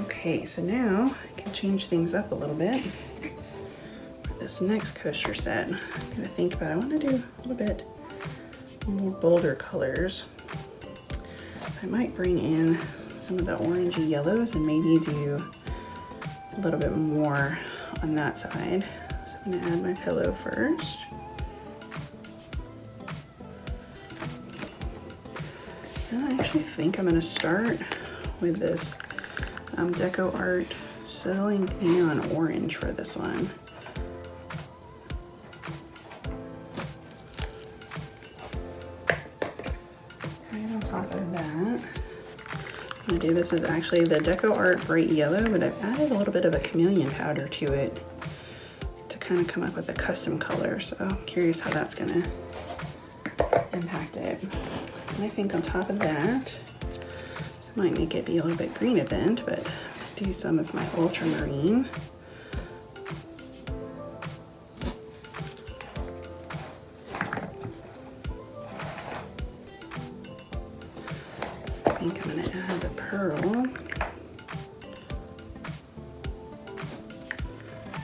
Okay, so now I can change things up a little bit. For this next coaster set, I'm gonna think about, I wanna do a little bit more bolder colors. I might bring in some of the orangey yellows and maybe do a little bit more on that side. So I'm gonna add my pillow first. And I actually think I'm gonna start with this Decoart Selling Neon Orange for this one. Right on top of that, I'm gonna do, this is actually the Decoart Bright Yellow, but I've added a little bit of a Chameleon powder to it to kind of come up with a custom color. So I'm curious how that's gonna impact it. And I think on top of that, this might make it be a little bit green at the end, but do some of my Ultramarine. I think I'm gonna add the pearl.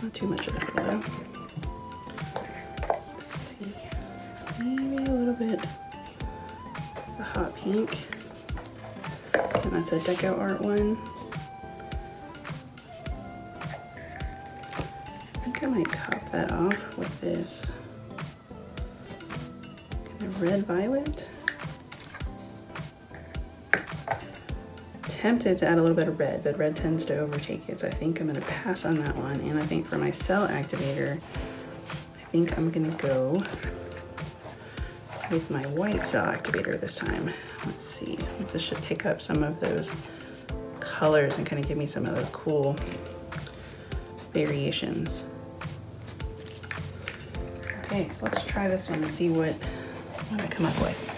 Not too much of that though. Let's see, maybe a little bit of the hot pink. And that's a Decoart one. I think I might top that off with this kind of red violet. Tempted to add a little bit of red, but red tends to overtake it, so I think I'm gonna pass on that one. And I think for my cell activator, I think I'm gonna go with my white cell activator this time. Let's see, this should pick up some of those colors and kind of give me some of those cool variations. Okay, so let's try this one and see what I come up with.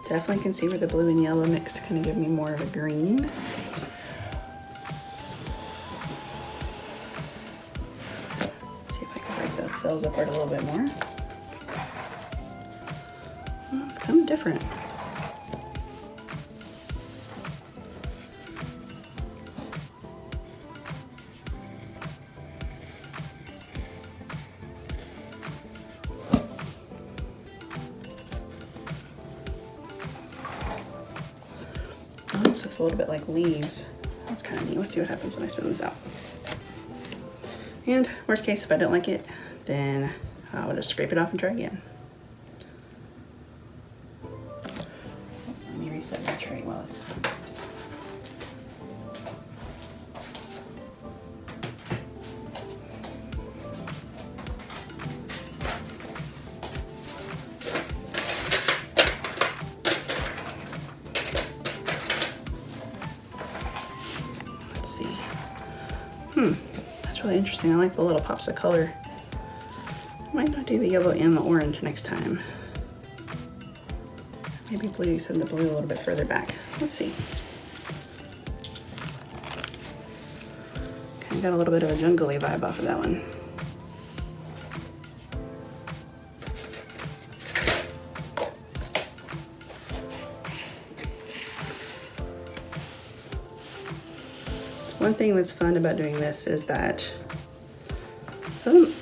Definitely can see where the blue and yellow mix to kind of give me more of a green. Let's see if I can break those cells apart a little bit more. Well, it's kind of different. Almost looks a little bit like leaves. That's kind of neat. Let's see what happens when I spin this out. And worst case, if I don't like it, then I'll just scrape it off and try again. Let me reset my tray while it's... That's really interesting. I like the little pops of color. I might not do the yellow and the orange next time. Maybe blue, send the blue a little bit further back. Let's see. Kind of got a little bit of a jungly vibe off of that one. One thing that's fun about doing this is that it doesn't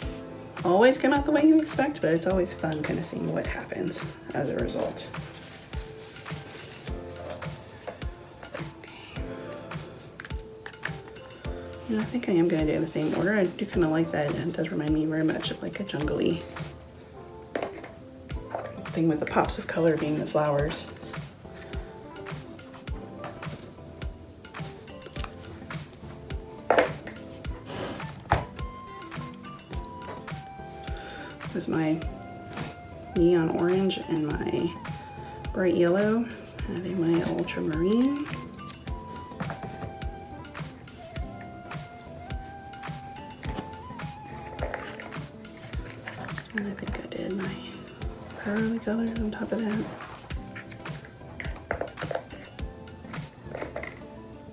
always come out the way you expect, but it's always fun kind of seeing what happens as a result. Okay. And I think I am going to do it in the same order. I do kind of like that. It does remind me very much of like a jungly thing with the pops of color being the flowers. Is my neon orange and my bright yellow, adding my ultramarine. And I think I did my pearly colors on top of that.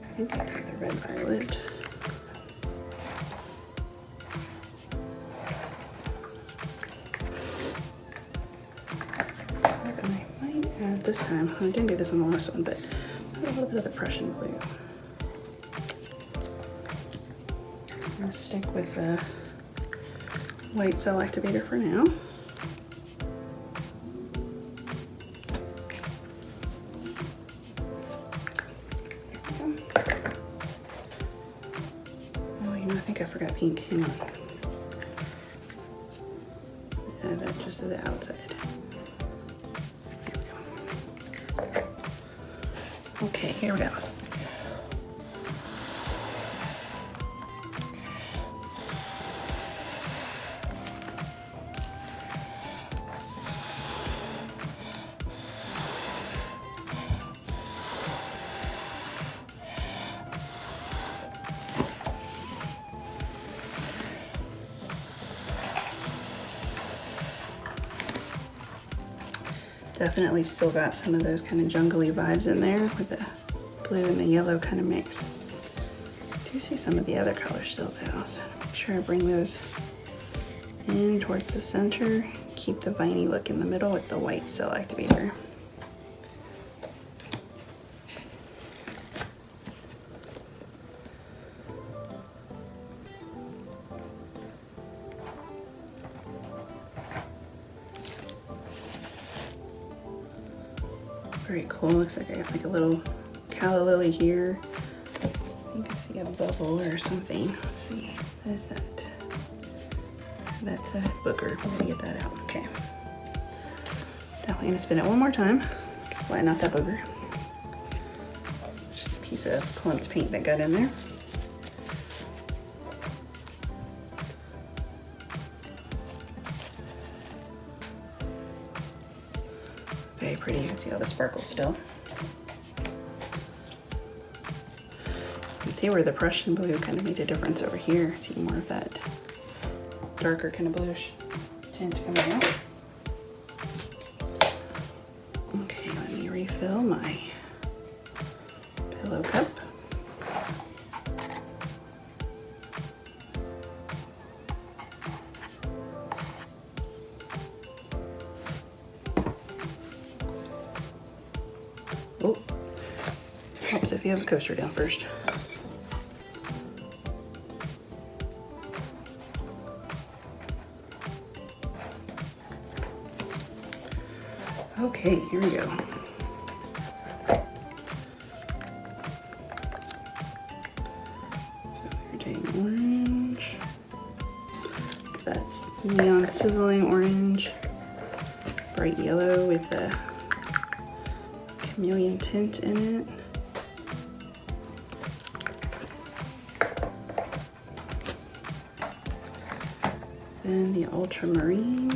I think I have the red violet. This time, I didn't do this on the last one, but a little bit of the Prussian blue. I'm gonna stick with the white cell activator for now. Oh, you know, I think I forgot pink. Hang on. Yeah, that's just to the outside. Okay, here we go. Definitely still got some of those kind of jungly vibes in there with the blue and the yellow kind of mix. I do see some of the other colors still though, so make sure I bring those in towards the center. Keep the viney look in the middle with the white cell activator. Very cool. Looks like I got like a little calla lily here. I think I see a bubble or something. Let's see. What is that? That's a booger. I'm gonna get that out. Okay. Definitely gonna spin it one more time. Flatten out that booger. Just a piece of clumped paint that got in there. Very pretty. You can see all the sparkles still. You can see where the Prussian blue kind of made a difference over here. See more of that darker kind of bluish tint coming out. Okay, let me refill my pillow cup. Oh, helps if you have a coaster down first. Okay, here we go. So we're doing orange. So that's neon sizzling orange, bright yellow with the Chameleon tint in it. Then the Ultramarine.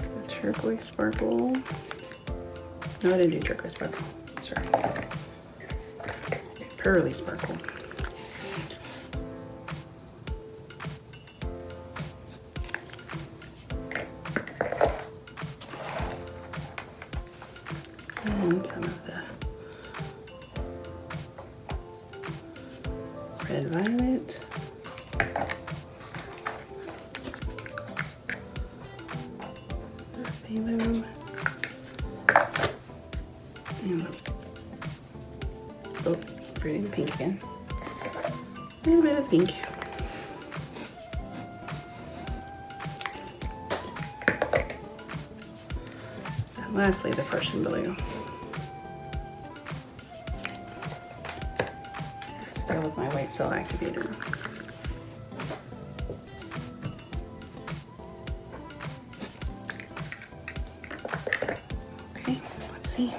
The turquoise sparkle. No, I didn't do turquoise sparkle. Sorry. Pearly sparkle. And some of the red violet. The Pthalo. And oh, pretty pink again. A little bit of pink. And lastly, the Prussian blue. Still with my white cell activator. Okay, let's see.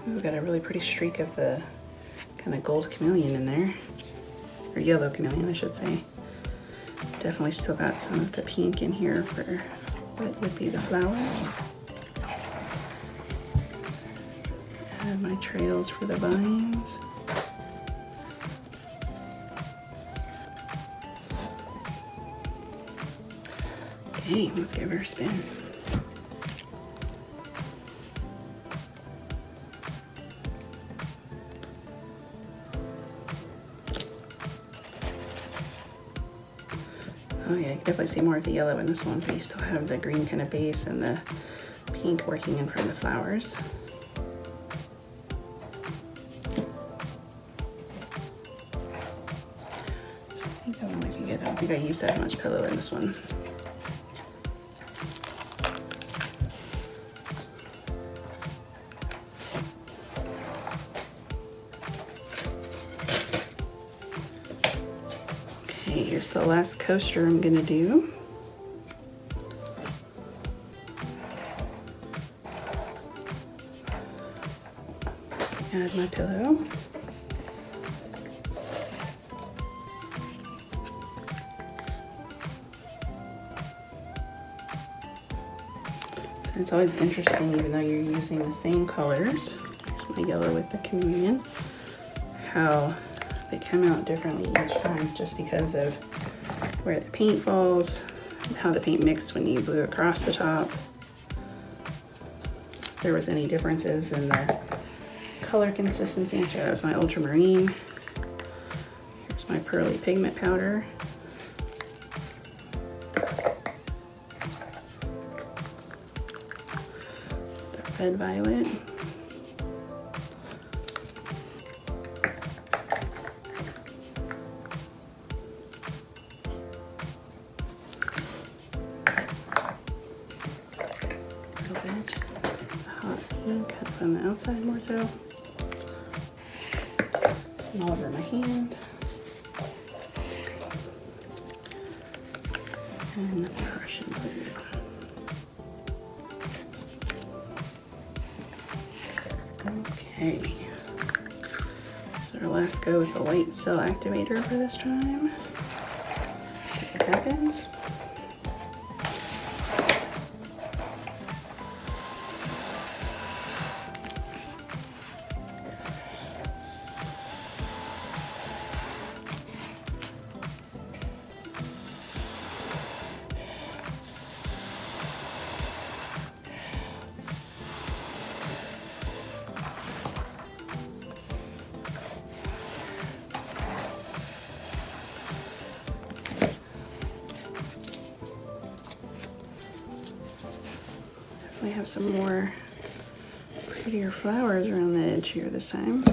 We've got a really pretty streak of the kind of gold chameleon in there, or yellow chameleon, I should say. Definitely still got some of the pink in here for what would be the flowers. Add my trails for the vines. Okay, let's give her a spin. Oh yeah, you can definitely see more of the yellow in this one, but you still have the green kind of base and the pink working in front of the flowers. I think that one might be good. I don't think I used that much pillow in this one. Here's the last coaster I'm gonna do. Add my pillow. So it's always interesting, even though you're using the same colors, here's my yellow with the chameleon, how they come out differently each time just because of where the paint falls and how the paint mixed when you blew across the top. If there was any differences in the color consistency, so that was my ultramarine. Here's my pearly pigment powder. The red violet. On the outside more so, and all over my hand, and the Prussian blue. Okay, so let's go with the white cell activator for this time. See what happens. We have some more prettier flowers around the edge here this time.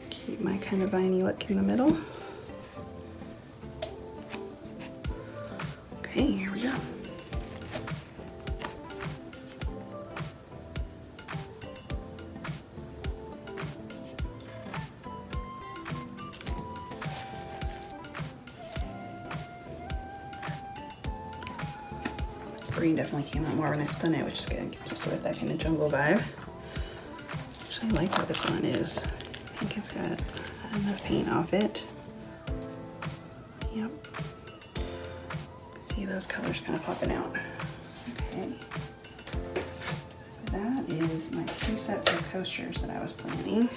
Keep my kind of viney look in the middle. Okay, here we go. Green definitely came out more when I spun it, which is good. Keeps it with that kind of jungle vibe. Actually, I like how this one is. I think it's got enough paint off it. Yep. See those colors kind of popping out. Okay. So that is my 2 sets of coasters that I was planning.